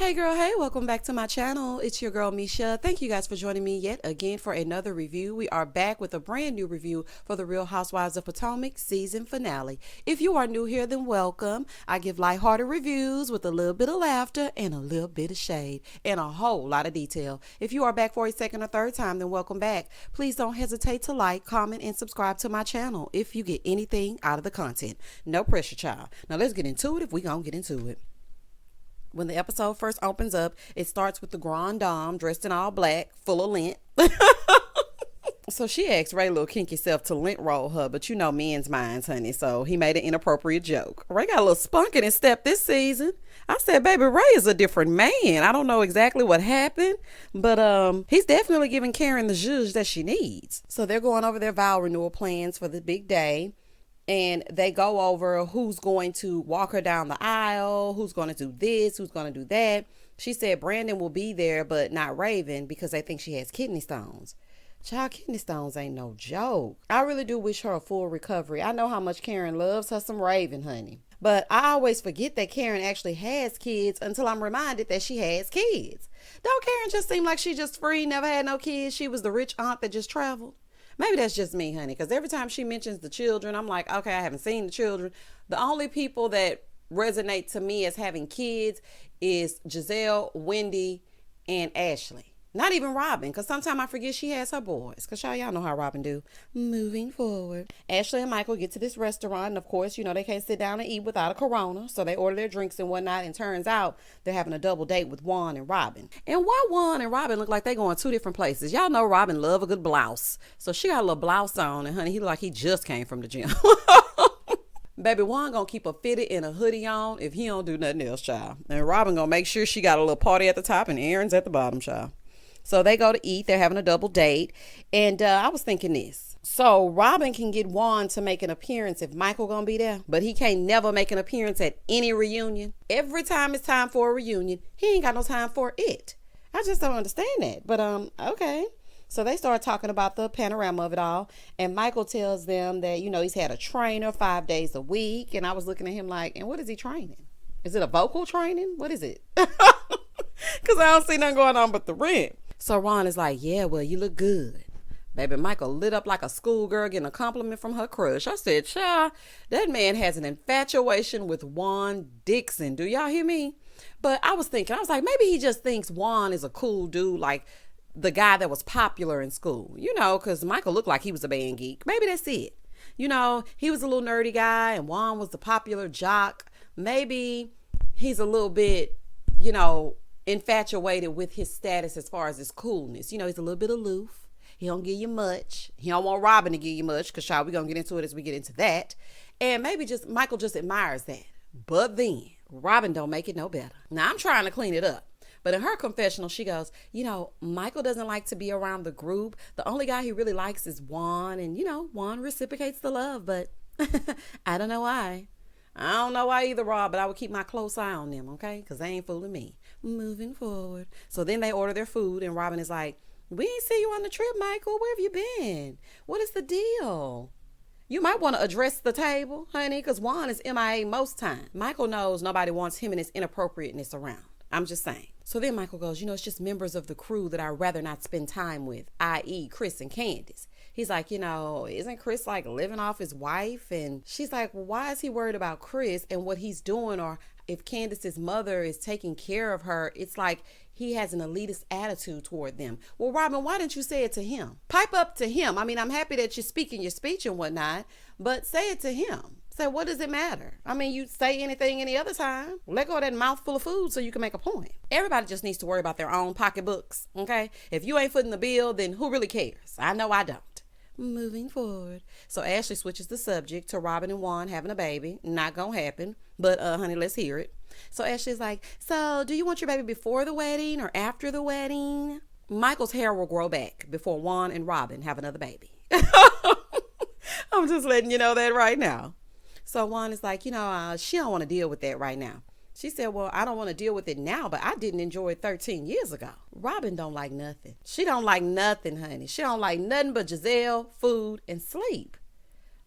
Hey girl, hey, welcome back to my channel. It's your girl Misha. Thank you guys for joining me yet again for another review. We are back with a brand new review for the Real Housewives of Potomac season finale. If you are new here, then welcome. I give lighthearted reviews with a little bit of laughter and a little bit of shade and a whole lot of detail. If you are back for a second or third time, then welcome back. Please don't hesitate to like, comment, and subscribe to my channel if you get anything out of the content. No pressure, child. Now let's get into it if we gonna get into it. When the episode first opens up, it starts with the Grande Dame dressed in all black, full of lint. So she asked Ray little kinky self to lint roll her, but you know men's minds, honey. So he made an inappropriate joke. Ray got a little spunk in his step this season. I said, baby, Ray is a different man. I don't know exactly what happened, but he's definitely giving Karen the zhuzh that she needs. So they're going over their vow renewal plans for the big day. And they go over who's going to walk her down the aisle, who's going to do this, who's going to do that. She said Brandon will be there, but not Raven, because they think she has kidney stones. Child, kidney stones ain't no joke. I really do wish her a full recovery. I know how much Karen loves her some Raven, honey. But I always forget that Karen actually has kids until I'm reminded that she has kids. Don't Karen just seem like she just free, never had no kids? She was the rich aunt that just traveled. Maybe that's just me, honey, because every time she mentions the children, I'm like, okay, I haven't seen the children. The only people that resonate to me as having kids is Giselle, Wendy, and Ashley. Not even Robin, because sometimes I forget she has her boys, because y'all know how Robin do. Moving forward. Ashley and Michael get to this restaurant, and of course, you know, they can't sit down and eat without a Corona, so they order their drinks and whatnot, and turns out they're having a double date with Juan and Robin. And why Juan and Robin look like they going two different places? Y'all know Robin love a good blouse, so she got a little blouse on, and honey, he look like he just came from the gym. Baby, Juan gonna keep a fitted and a hoodie on if he don't do nothing else, child. And Robin gonna make sure she got a little party at the top and Aaron's at the bottom, child. So they go to eat. They're having a double date. And I was thinking this. So Robin can get Juan to make an appearance if Michael gonna be there, but he can't never make an appearance at any reunion. Every time it's time for a reunion, he ain't got no time for it. I just don't understand that. But okay. So they start talking about the panorama of it all. And Michael tells them that, you know, he's had a trainer 5 days a week. And I was looking at him like, and what is he training? Is it a vocal training? What is it? Because I don't see nothing going on but the rent. So Ron is like, yeah, well, you look good. Baby, Michael lit up like a schoolgirl getting a compliment from her crush. I said, child, that man has an infatuation with Juan Dixon. Do y'all hear me? But I was thinking, I was like, maybe he just thinks Juan is a cool dude, like the guy that was popular in school. You know, because Michael looked like he was a band geek. Maybe that's it. You know, he was a little nerdy guy and Juan was the popular jock. Maybe he's a little bit, you know, infatuated with his status as far as his coolness. You know, he's a little bit aloof. He don't give you much. He don't want Robin to give you much, because child, we're gonna get into it as we get into that. And maybe just Michael just admires that. But then Robin don't make it no better. Now I'm trying to clean it up, but in her confessional she goes, you know, Michael doesn't like to be around the group. The only guy he really likes is Juan, and you know, Juan reciprocates the love, but I don't know why. I don't know why either, Rob, but I would keep my close eye on them, okay? Because they ain't fooling me. Moving forward. So then they order their food, and Robin is like, we ain't see you on the trip, Michael. Where have you been? What is the deal? You might want to address the table, honey, because Juan is MIA most time. Michael knows nobody wants him and his inappropriateness around. I'm just saying. So then Michael goes, you know, it's just members of the crew that I'd rather not spend time with, i.e. Chris and Candace. He's like, you know, isn't Chris like living off his wife? And she's like, well, why is he worried about Chris and what he's doing? Or if Candace's mother is taking care of her, it's like he has an elitist attitude toward them. Well, Robin, why didn't you say it to him? Pipe up to him. I mean, I'm happy that you're speaking your speech and whatnot, but say it to him. Say, what does it matter? I mean, you say anything any other time. Let go of that mouthful of food so you can make a point. Everybody just needs to worry about their own pocketbooks, okay? If you ain't footing the bill, then who really cares? I know I don't. Moving forward. So Ashley switches the subject to Robin and Juan having a baby. Not gonna happen, but honey, let's hear it. So Ashley's like, so do you want your baby before the wedding or after the wedding? Michael's hair will grow back before Juan and Robin have another baby. I'm just letting you know that right now. So Juan is like, you know, she don't want to deal with that right now. She said, well, I don't want to deal with it now, but I didn't enjoy it 13 years ago. Robin don't like nothing. She don't like nothing, honey. She don't like nothing but Giselle, food, and sleep.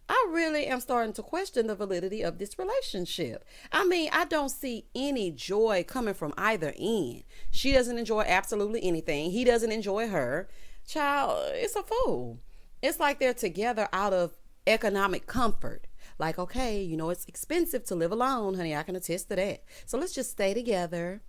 I really am starting to question the validity of this relationship. I mean, I don't see any joy coming from either end. She doesn't enjoy absolutely anything. He doesn't enjoy her. Child, it's a fool. It's like they're together out of economic comfort. Like, okay, it's expensive to live alone, honey. I can attest to that. So let's just stay together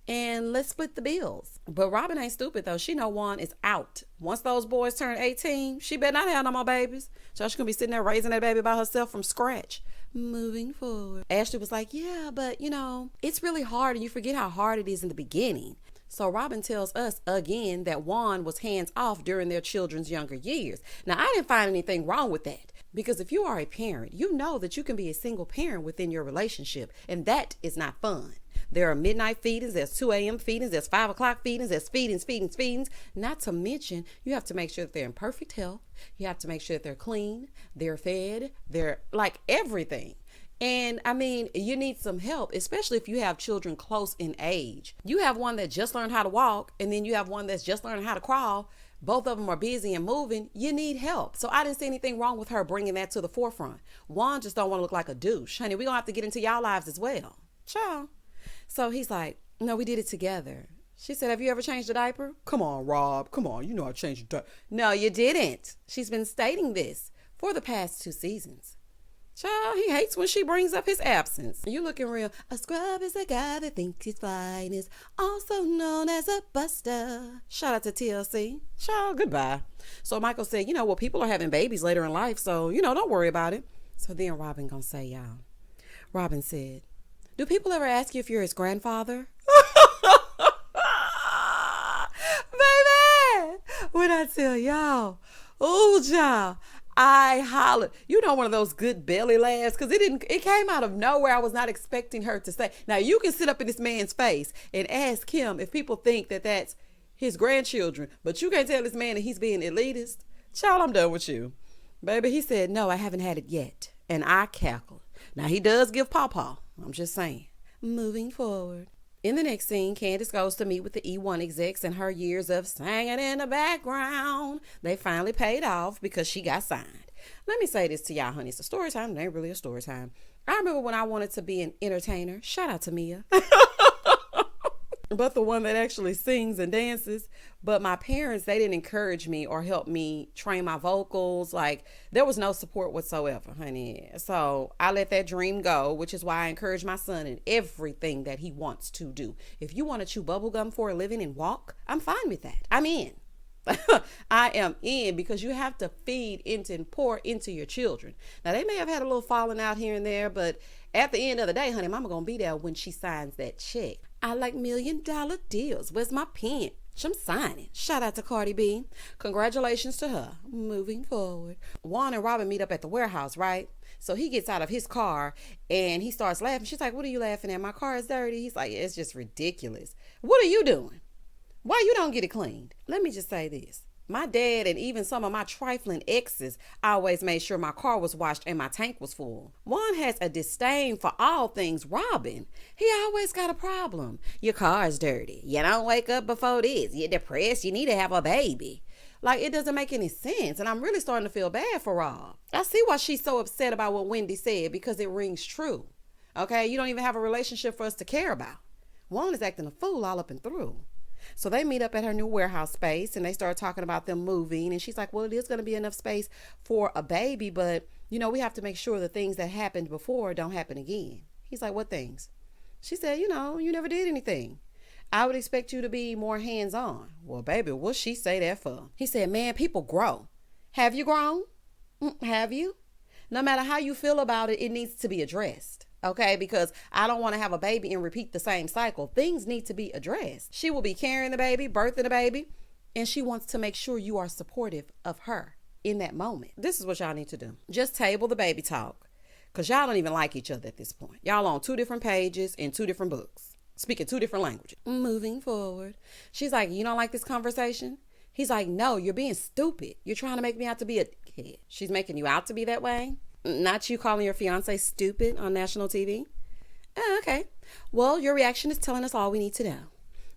and let's split the bills. But Robin ain't stupid though. She know Juan is out. Once those boys turn 18, she better not have no more babies. So she's gonna be sitting there raising that baby by herself from scratch. Moving forward, Ashley was like, yeah, but it's really hard, and you forget how hard it is in the beginning. So Robin tells us again that Juan was hands off during their children's younger years. Now, I didn't find anything wrong with that, because if you are a parent, you know that you can be a single parent within your relationship, and that is not fun. There are midnight feedings, there's 2 a.m. feedings, there's 5 o'clock feedings, there's feedings. Not to mention, you have to make sure that they're in perfect health. You have to make sure that they're clean, they're fed, they're like everything. And I mean, you need some help, especially if you have children close in age. You have one that just learned how to walk, and then you have one that's just learning how to crawl. Both of them are busy and moving. You need help. So I didn't see anything wrong with her bringing that to the forefront. Juan just don't want to look like a douche. Honey, we're going to have to get into y'all lives as well. Ciao. So he's like, no, we did it together. She said, have you ever changed a diaper? Come on, Rob. Come on. You know I changed a diaper. No, you didn't. She's been stating this for the past 2 seasons. Child, he hates when she brings up his absence. You looking real. A scrub is a guy that thinks he's fine, is also known as a buster. Shout out to TLC. Child, goodbye. So Michael said, well, people are having babies later in life, so, don't worry about it. So then Robin gonna say, y'all. Robin said, do people ever ask you if you're his grandfather? Baby, when I tell y'all, oh, y'all, I hollered. One of those good belly laughs, because it came out of nowhere. I was not expecting her to say. Now, you can sit up in this man's face and ask him if people think that that's his grandchildren, but you can't tell this man that he's being elitist. Child, I'm done with you. Baby, he said, no, I haven't had it yet. And I cackled. Now, he does give pawpaw. I'm just saying. Moving forward. In the next scene, Candace goes to meet with the E1 execs, and her years of singing in the background, they finally paid off because she got signed. Let me say this to y'all, honey. It's a story time. It ain't really a story time. I remember when I wanted to be an entertainer. Shout out to Mia. But the one that actually sings and dances. But my parents, they didn't encourage me or help me train my vocals. Like, there was no support whatsoever, honey. So I let that dream go, which is why I encourage my son in everything that he wants to do. If you want to chew bubblegum for a living and walk, I'm fine with that. I'm in. I am in, because you have to feed into and pour into your children. Now, they may have had a little falling out here and there, but at the end of the day, honey, mama gonna be there when she signs that check. I like $1 million deals. Where's my pen? I'm signing. Shout out to Cardi B. Congratulations to her. Moving forward. Juan and Robin meet up at the warehouse, right? So he gets out of his car and he starts laughing. She's like, what are you laughing at? My car is dirty. He's like, it's just ridiculous. What are you doing? Why you don't get it cleaned? Let me just say this. My dad and even some of my trifling exes always made sure my car was washed and my tank was full. Juan has a disdain for all things Robin. He always got a problem. Your car is dirty. You don't wake up before this. You're depressed. You need to have a baby. Like, it doesn't make any sense. And I'm really starting to feel bad for Rob. I see why she's so upset about what Wendy said, because it rings true. Okay? You don't even have a relationship for us to care about. Juan is acting a fool all up and through. So they meet up at her new warehouse space and they start talking about them moving. And she's like, well, it is going to be enough space for a baby, but, we have to make sure the things that happened before don't happen again. He's like, what things? She said, you never did anything. I would expect you to be more hands-on. Well, baby, what'd she say that for? He said, man, people grow. Have you grown? Have you? No matter how you feel about it, it needs to be addressed. Okay, because I don't want to have a baby and repeat the same cycle. Things need to be addressed. She will be carrying the baby, birthing the baby, and she wants to make sure you are supportive of her in that moment. This is what y'all need to do. Just table the baby talk, because y'all don't even like each other at this point. Y'all on 2 different pages in 2 different books, speaking 2 different languages. Moving forward. She's like, you don't like this conversation? He's like, no, you're being stupid. You're trying to make me out to be a kid. She's making you out to be that way? Not you calling your fiance stupid on national TV? Okay. Well, your reaction is telling us all we need to know.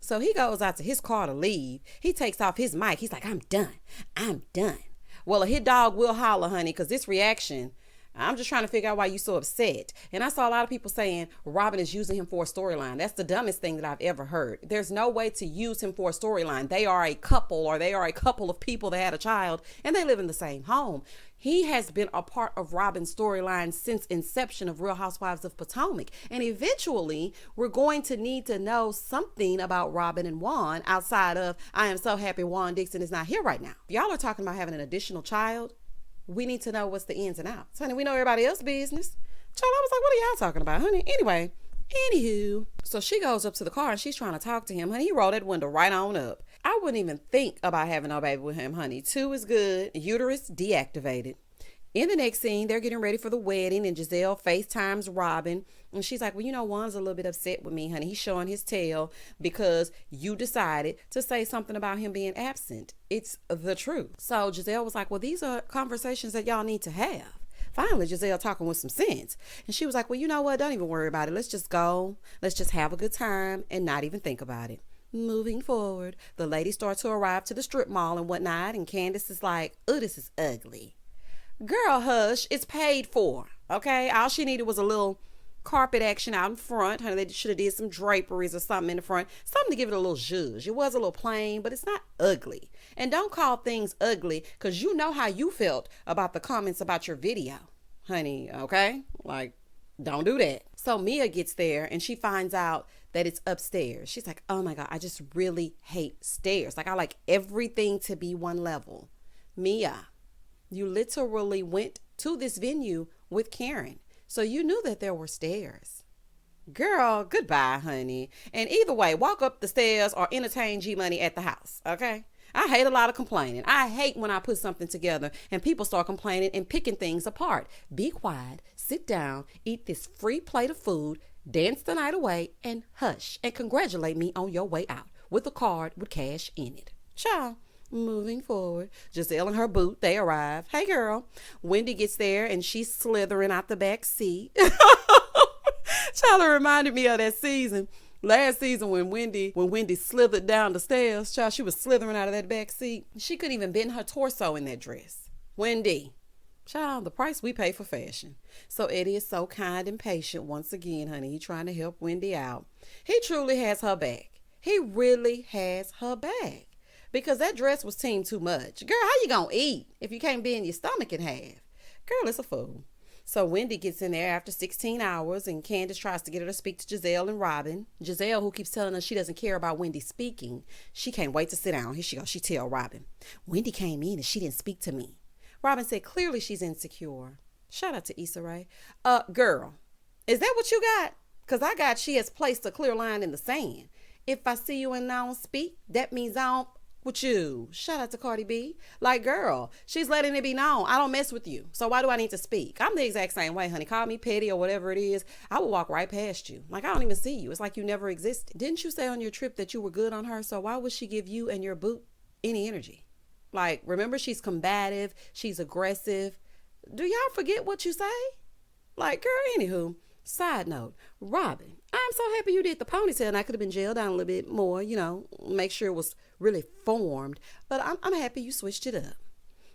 So he goes out to his car to leave. He takes off his mic. He's like, I'm done. I'm done. Well, a hit dog will holler, honey, because this reaction, I'm just trying to figure out why you so upset. And I saw a lot of people saying Robin is using him for a storyline. That's the dumbest thing that I've ever heard. There's no way to use him for a storyline. They are a couple, or they are a couple of people that had a child and they live in the same home. He has been a part of Robin's storyline since inception of Real Housewives of Potomac. And eventually, we're going to need to know something about Robin and Juan outside of, I am so happy Juan Dixon is not here right now. If y'all are talking about having an additional child, we need to know what's the ins and outs. Honey, we know everybody else's business. Child, I was like, what are y'all talking about, honey? Anyway, anywho. So she goes up to the car and she's trying to talk to him. Honey, he rolled that window right on up. I wouldn't even think about having no baby with him, honey. 2 is good. Uterus deactivated. In the next scene, they're getting ready for the wedding and Giselle FaceTimes Robin. And she's like, well, you know, Juan's a little bit upset with me, honey. He's showing his tail because you decided to say something about him being absent. It's the truth. So Giselle was like, well, these are conversations that y'all need to have. Finally, Giselle talking with some sense. And she was like, well, you know what? Don't even worry about it. Let's just go. Let's just have a good time and not even think about it. Moving forward, the ladies start to arrive to the strip mall and whatnot. And Candace is like, oh, this is ugly. Girl, hush. It's paid for. Okay? All she needed was a little carpet action out in front. Honey, they should have did some draperies or something in the front. Something to give it a little zhuzh. It was a little plain, but it's not ugly. And don't call things ugly because you know how you felt about the comments about your video. Honey, okay? Like, don't do that. So Mia gets there and she finds out that it's upstairs. She's like, oh my God, I just really hate stairs. Like, I like everything to be one level. Mia, you literally went to this venue with Karen. So you knew that there were stairs. Girl, goodbye, honey. And either way, walk up the stairs or entertain G-Money at the house, okay? I hate a lot of complaining. I hate when I put something together and people start complaining and picking things apart. Be quiet, sit down, eat this free plate of food, dance the night away, and hush. And congratulate me on your way out with a card with cash in it. Ciao. Moving forward, Giselle and her boot, they arrive. Hey, girl. Wendy gets there and she's slithering out the back seat. Child, it reminded me of that season. Last season when Wendy slithered down the stairs, child, she was slithering out of that back seat. She couldn't even bend her torso in that dress. Wendy. Child, the price we pay for fashion. So Eddie is so kind and patient once again, honey. He trying to help Wendy out. He truly has her back. He really has her back. Because that dress was teamed too much. Girl, how you gonna eat if you can't bend your stomach in half? Girl, it's a fool. So Wendy gets in there after 16 hours and Candace tries to get her to speak to Giselle and Robin. Giselle, who keeps telling us she doesn't care about Wendy speaking, she can't wait to sit down. Here she goes. She tell Robin, Wendy came in and she didn't speak to me. Robin said clearly she's insecure. Shout out to Issa Rae. Girl, is that what you got? Because I got she has placed a clear line in the sand. If I see you and I don't speak, that means I don't with you. Shout out to Cardi B. Like, girl, she's letting it be known. I don't mess with you. So why do I need to speak? I'm the exact same way, honey. Call me petty or whatever it is. I will walk right past you. Like, I don't even see you. It's like you never existed. Didn't you say on your trip that you were good on her? So why would she give you and your boot any energy? Like, remember, she's combative. She's aggressive. Do y'all forget what you say? Like, girl, anywho. Side note, Robin, I'm so happy you did the ponytail and I could have been jailed down a little bit more, you know, make sure it was really formed. But I'm happy you switched it up.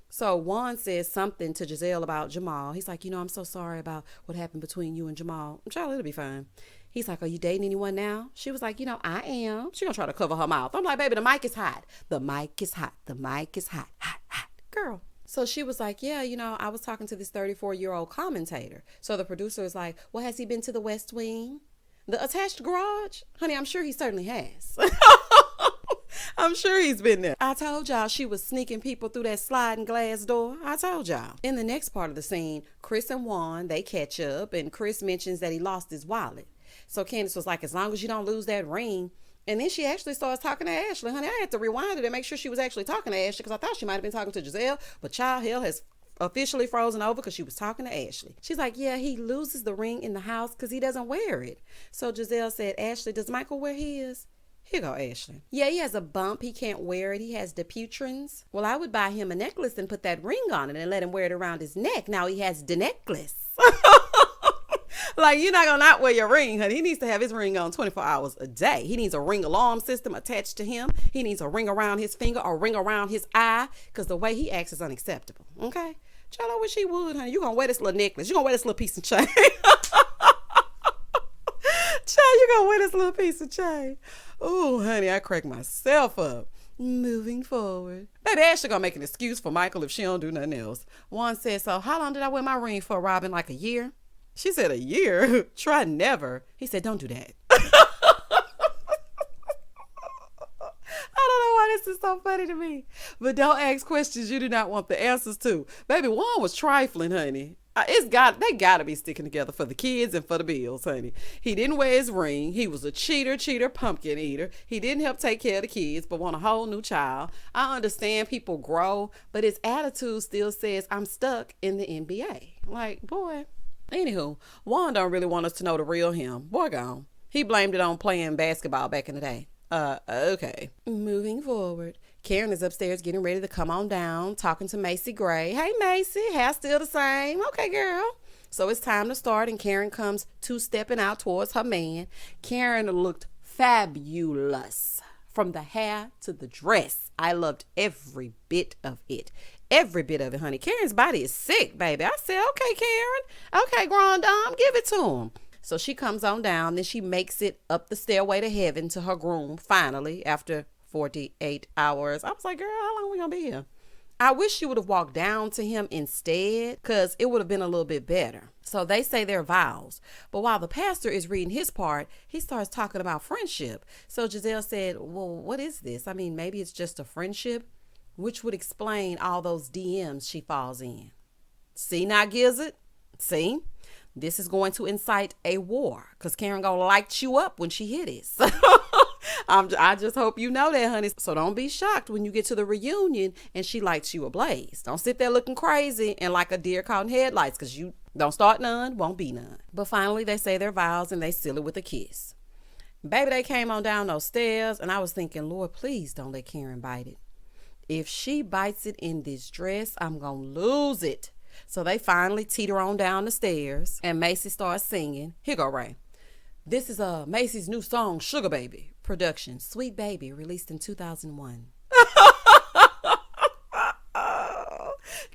So Juan says something to Giselle about Jamal. He's like, you know, I'm so sorry about what happened between you and Jamal. I'm sure it'll be fine. He's like, are you dating anyone now? She was like, you know, I am. She gonna try to cover her mouth. I'm like, baby, the mic is hot. The mic is hot. The mic is hot. Hot, hot. Girl. So she was like, yeah, you know, I was talking to this 34-year-old commentator. So the producer is like, well, has he been to the West Wing? The attached garage? Honey, I'm sure he certainly has. I'm sure he's been there. I told y'all she was sneaking people through that sliding glass door. I told y'all. In the next part of the scene, Chris and Juan, they catch up, and Chris mentions that he lost his wallet. So Candace was like, as long as you don't lose that ring. And then she actually starts talking to Ashley. Honey, I had to rewind it and make sure she was actually talking to Ashley because I thought she might have been talking to Giselle. But child, hell has officially frozen over because she was talking to Ashley. She's like, yeah, he loses the ring in the house because he doesn't wear it. So Giselle said, Ashley, does Michael wear his? Here go Ashley. Yeah, he has a bump. He can't wear it. He has Dupuytren's. Well, I would buy him a necklace and put that ring on it and let him wear it around his neck. Now he has the necklace. Like, you're not going to not wear your ring, honey. He needs to have his ring on 24 hours a day. He needs a ring alarm system attached to him. He needs a ring around his finger or ring around his eye because the way he acts is unacceptable, okay? Child, I wish he would, honey. You gonna wear this little necklace. You gonna wear this little piece of chain. Child, you gonna wear this little piece of chain. Oh, honey, I cracked myself up. Moving forward. Baby Ashley gonna make an excuse for Michael if she don't do nothing else. Juan said, so how long did I wear my ring for, Robin? Like a year? She said, a year? Try never. He said, don't do that. I don't know why this is so funny to me. But don't ask questions you do not want the answers to. Baby, Juan was trifling, honey. They gotta be sticking together for the kids and for the bills, honey. He didn't wear his ring. He was a cheater, pumpkin eater. He didn't help take care of the kids, but want a whole new child. I understand people grow, but his attitude still says, I'm stuck in the NBA. Like, boy. Anywho, Juan don't really want us to know the real him. Boy, gone. He blamed it on playing basketball back in the day. Okay. Moving forward. Karen is upstairs getting ready to come on down, talking to Macy Gray. Hey, Macy, hair still the same? Okay, girl. So it's time to start, and Karen comes two-stepping out towards her man. Karen looked fabulous. From the hair to the dress. I loved every bit of it. Every bit of it, honey. Karen's body is sick, baby. I said, okay, Karen. Okay, Grande Dame, give it to him. So she comes on down, then she makes it up the stairway to heaven to her groom, finally, after 48 hours. I was like, girl, how long are we gonna be here? I wish she would have walked down to him instead, because it would have been a little bit better. So they say their vows. But while the pastor is reading his part, he starts talking about friendship. So Giselle said, well, what is this? I mean, maybe it's just a friendship, which would explain all those DMs she falls in. See now, Gizzard? See? This is going to incite a war, because Karen gonna light you up when she hit this. I just hope you know that, honey. So don't be shocked when you get to the reunion and she lights you ablaze. Don't sit there looking crazy and like a deer caught in headlights, because you don't start none, won't be none. But finally, they say their vows and they seal it with a kiss. Baby, they came on down those stairs, and I was thinking, Lord, please don't let Karen bite it. If she bites it in this dress, I'm gonna lose it. So they finally teeter on down the stairs, and Macy starts singing. Here go, Ray. This is Macy's new song, Sugar Baby. Production, Sweet Baby, released in 2001.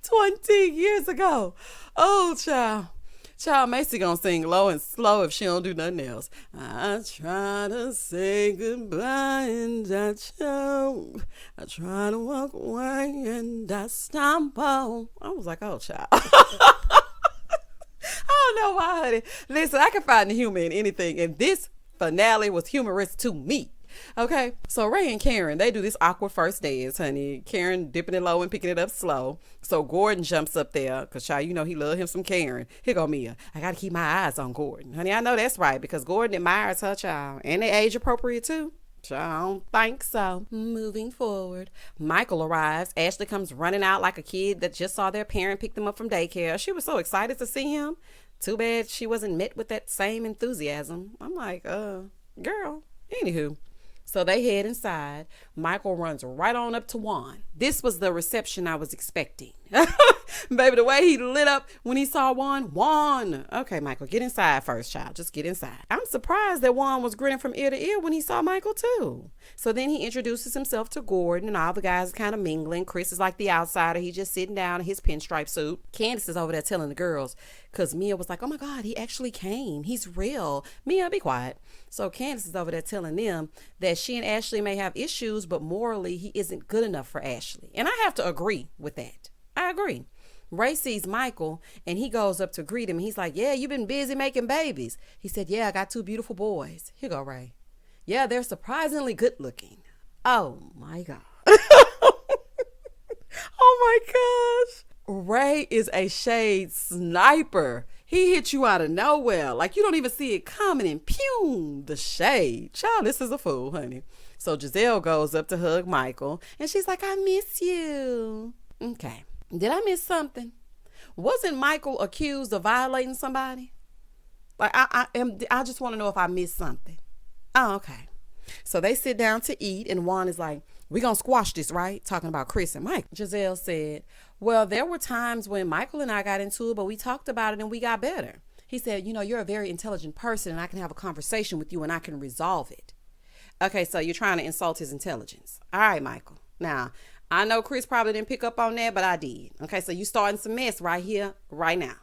20 years ago. Oh, child. Child, Macy gonna sing low and slow if she don't do nothing else. I try to say goodbye and I choke. I try to walk away and I stumble. I was like, oh, child. I don't know why, honey. Listen, I can find the humor in anything, and this finale was humorous to me. Okay, so Ray and Karen, they do this awkward first dance, honey. Karen dipping it low and picking it up slow. So Gordon jumps up there, because, child, you know he love him some Karen. Here go Mia. I got to keep my eyes on Gordon. Honey, I know that's right, because Gordon admires her, child. And they age appropriate, too. I don't think so. Moving forward, Michael arrives. Ashley comes running out like a kid that just saw their parent pick them up from daycare. She was so excited to see him. Too bad she wasn't met with that same enthusiasm. I'm like, girl. Anywho. So they head inside. Michael runs right on up to Juan. This was the reception I was expecting. Baby, the way he lit up when he saw Juan. Okay, Michael, get inside first, child. Just get inside. I'm surprised that Juan was grinning from ear to ear when he saw Michael, too. So then he introduces himself to Gordon, and all the guys are kind of mingling. Chris is like the outsider. He's just sitting down in his pinstripe suit. Candace is over there telling the girls, because Mia was like, oh, my God, he actually came. He's real. Mia, be quiet. So Candace is over there telling them that she and Ashley may have issues, but morally, he isn't good enough for Ashley. And I have to agree with that. I agree. Ray sees Michael, and he goes up to greet him. He's like, yeah, you've been busy making babies. He said, yeah, I got 2 beautiful boys. Here you go, Ray. Yeah, they're surprisingly good looking. Oh, my God. Oh, my gosh. Ray is a shade sniper. He hit you out of nowhere. Like, you don't even see it coming, and pew, the shade. Child, this is a fool, honey. So Giselle goes up to hug Michael, and she's like, I miss you. Okay. Did I miss something? Wasn't Michael accused of violating somebody? Like, I just want to know if I missed something. Oh, okay. So they sit down to eat, and Juan is like, we gonna squash this, right? Talking about Chris and Mike. Giselle said, well, there were times when Michael and I got into it, but we talked about it and we got better. He said, you know, you're a very intelligent person, and I can have a conversation with you and I can resolve it. Okay, so you're trying to insult his intelligence. All right, Michael. Now, I know Chris probably didn't pick up on that, but I did. Okay, so you starting some mess right here, right now.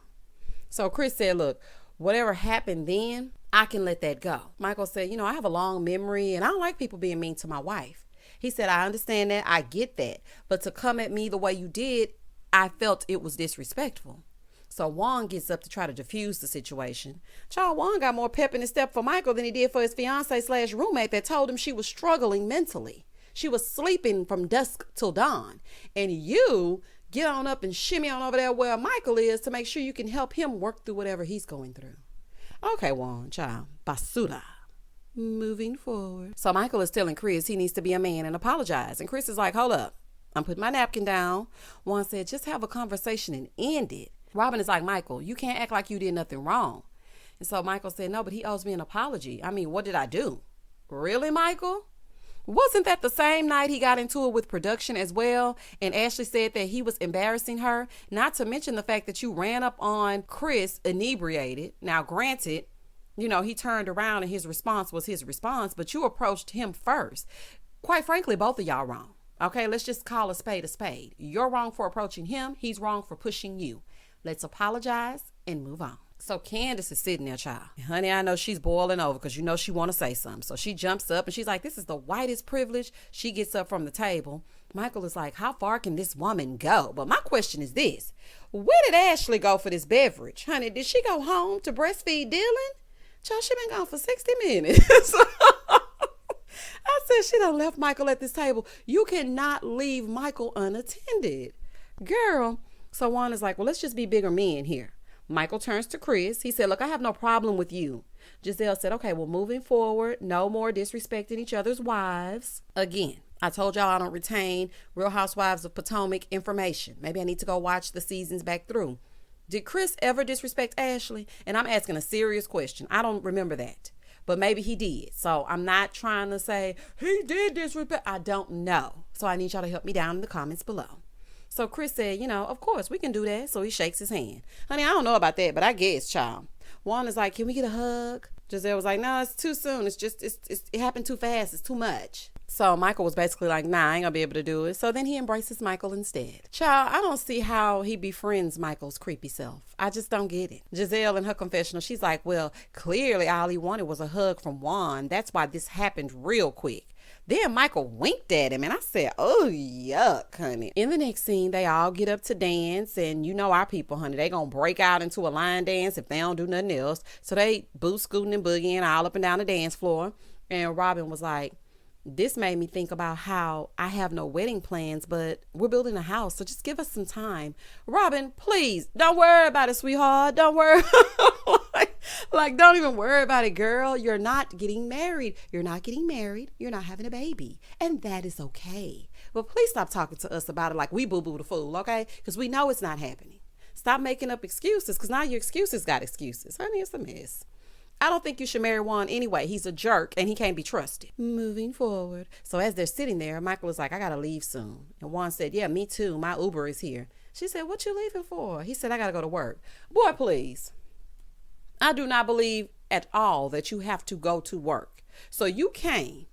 So Chris said, look, whatever happened then, I can let that go. Michael said, I have a long memory and I don't like people being mean to my wife. He said, I understand that. I get that. But to come at me the way you did, I felt it was disrespectful. So Juan gets up to try to diffuse the situation. Child, Juan got more pep in his step for Michael than he did for his fiance/roommate that told him she was struggling mentally. She was sleeping from dusk till dawn. And you get on up and shimmy on over there where Michael is to make sure you can help him work through whatever he's going through. Okay, Juan, child. Basura. Moving forward. So Michael is telling Chris he needs to be a man and apologize. And Chris is like, hold up. I'm putting my napkin down. Juan said, just have a conversation and end it. Robin is like, Michael, you can't act like you did nothing wrong. And so Michael said, no, but he owes me an apology. I mean, what did I do? Really, Michael? Wasn't that the same night he got into it with production as well? And Ashley said that he was embarrassing her, not to mention the fact that you ran up on Chris inebriated. Now, granted, he turned around and his response was his response, but you approached him first. Quite frankly, both of y'all wrong. Okay, let's just call a spade a spade. You're wrong for approaching him. He's wrong for pushing you. Let's apologize and move on. So Candace is sitting there, child. Honey, I know she's boiling over because she want to say something. So she jumps up and she's like, this is the whitest privilege. She gets up from the table. Michael is like, how far can this woman go? But my question is this. Where did Ashley go for this beverage? Honey, did she go home to breastfeed Dylan? Child, she been gone for 60 minutes. I said she done left Michael at this table. You cannot leave Michael unattended. Girl. So Juan is like, well, let's just be bigger men here. Michael turns to Chris. He said, look, I have no problem with you. Giselle said, okay, well, moving forward, no more disrespecting each other's wives. Again, I told y'all I don't retain Real Housewives of Potomac information. Maybe I need to go watch the seasons back through. Did Chris ever disrespect Ashley? And I'm asking a serious question. I don't remember that. But maybe he did. So I'm not trying to say he did disrespect. I don't know. So I need y'all to help me down in the comments below. So Chris said, of course we can do that. So he shakes his hand. Honey, I don't know about that, but I guess, child. Juan is like, can we get a hug? Giselle was like, no, it's too soon. It happened too fast. It's too much. So Michael was basically like, nah, I ain't gonna be able to do it. So then he embraces Michael instead. Child, I don't see how he befriends Michael's creepy self. I just don't get it. Giselle in her confessional, she's like, well, clearly all he wanted was a hug from Juan. That's why this happened real quick. Then Michael winked at him and I said, oh, yuck, honey. In the next scene, they all get up to dance and our people, honey, they gonna break out into a line dance if they don't do nothing else. So they boot scooting and boogieing all up and down the dance floor. And Robin was like, this made me think about how I have no wedding plans, but we're building a house. So just give us some time. Robin, please don't worry about it, sweetheart. Don't worry. like, don't even worry about it, girl. You're not getting married. You're not getting married. You're not having a baby. And that is okay. But please stop talking to us about it like we boo-boo the fool, okay? Because we know it's not happening. Stop making up excuses because now your excuses got excuses. Honey, it's a mess. I don't think you should marry Juan anyway. He's a jerk and he can't be trusted. Moving forward. So as they're sitting there, Michael is like, I got to leave soon. And Juan said, yeah, me too. My Uber is here. She said, what you leaving for? He said, I got to go to work. Boy, please. I do not believe at all that you have to go to work. So you came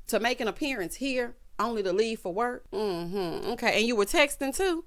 to make an appearance here only to leave for work? Okay. And you were texting too?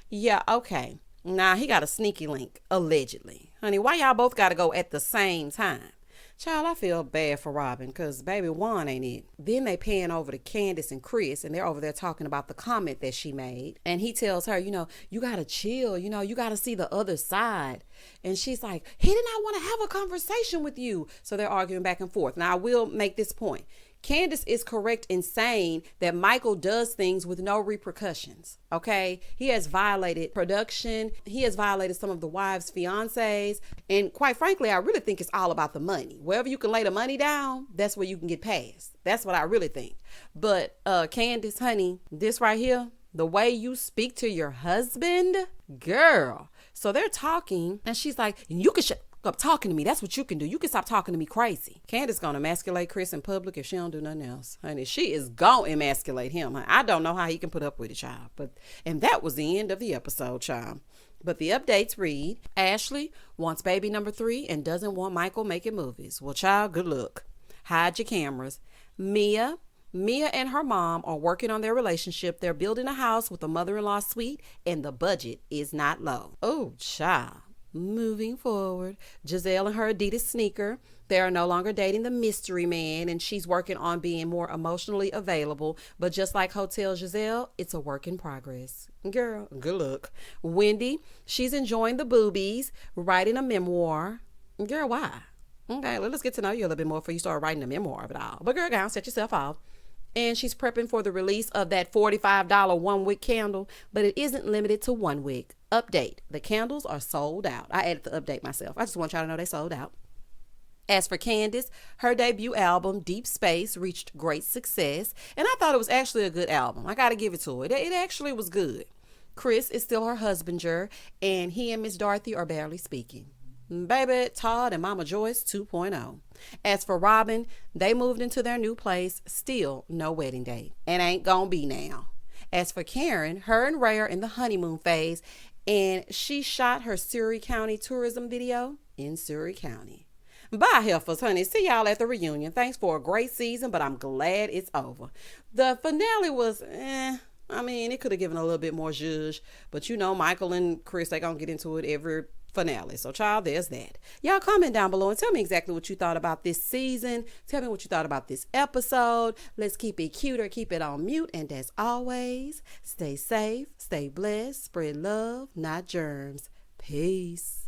Yeah, okay. Nah, he got a sneaky link, allegedly. Honey, why y'all both got to go at the same time? Child, I feel bad for Robin because baby Juan ain't it. Then they pan over to Candace and Chris and they're over there talking about the comment that she made. And he tells her, you got to chill. You got to see the other side. And she's like, he did not want to have a conversation with you. So they're arguing back and forth. Now, I will make this point. Candace is correct in saying that Michael does things with no repercussions. Okay. He has violated production. He has violated some of the wives' fiancés. And quite frankly, I really think it's all about the money. Wherever you can lay the money down, that's where you can get past. That's what I really think. But Candace, honey, this right here, the way you speak to your husband, girl. So they're talking and she's like, you can shut up talking to me. That's what you can do. You can stop talking to me crazy. Candace gonna emasculate Chris in public if she don't do nothing else. Honey, she is gonna emasculate him. I don't know how he can put up with it, child. And that was the end of the episode, child. But the updates read, Ashley wants baby number 3 and doesn't want Michael making movies. Well, child, good luck. Hide your cameras. Mia Mia and her mom are working on their relationship. They're building a house with a mother-in-law suite, and the budget is not low. Oh, child. Moving forward, Giselle and her Adidas sneaker. They are no longer dating the mystery man, and she's working on being more emotionally available. But just like Hotel Giselle, it's a work in progress. Girl, good luck. Wendy, she's enjoying the boobies, writing a memoir. Girl, why? Okay, let's get to know you a little bit more before you start writing a memoir of it all. But girl, go on, set yourself off. And she's prepping for the release of that $45 one-wick candle, but it isn't limited to one wick. Update, the candles are sold out. I added the update myself. I just want y'all to know they sold out. As for Candace, her debut album, Deep Space, reached great success, and I thought it was actually a good album. I gotta give it to her. It actually was good. Chris is still her husbander, and he and Miss Dorothy are barely speaking. Baby Todd and Mama Joyce 2.0. As for Robin, they moved into their new place, still no wedding date, and ain't gonna be now. As for Karen, her and Ray are in the honeymoon phase, and she shot her Surrey County tourism video in Surrey County. Bye, heifers, honey. See y'all at the reunion. Thanks for a great season, but I'm glad it's over. The finale was, I mean, it could have given a little bit more zhuzh, but you know, Michael and Chris, they gonna get into it every finale. So, child, there's that. Y'all comment down below and tell me exactly what you thought about this season. Tell me what you thought about this episode. Let's keep it cute or keep it on mute. And as always, stay safe, stay blessed, spread love, not germs. Peace.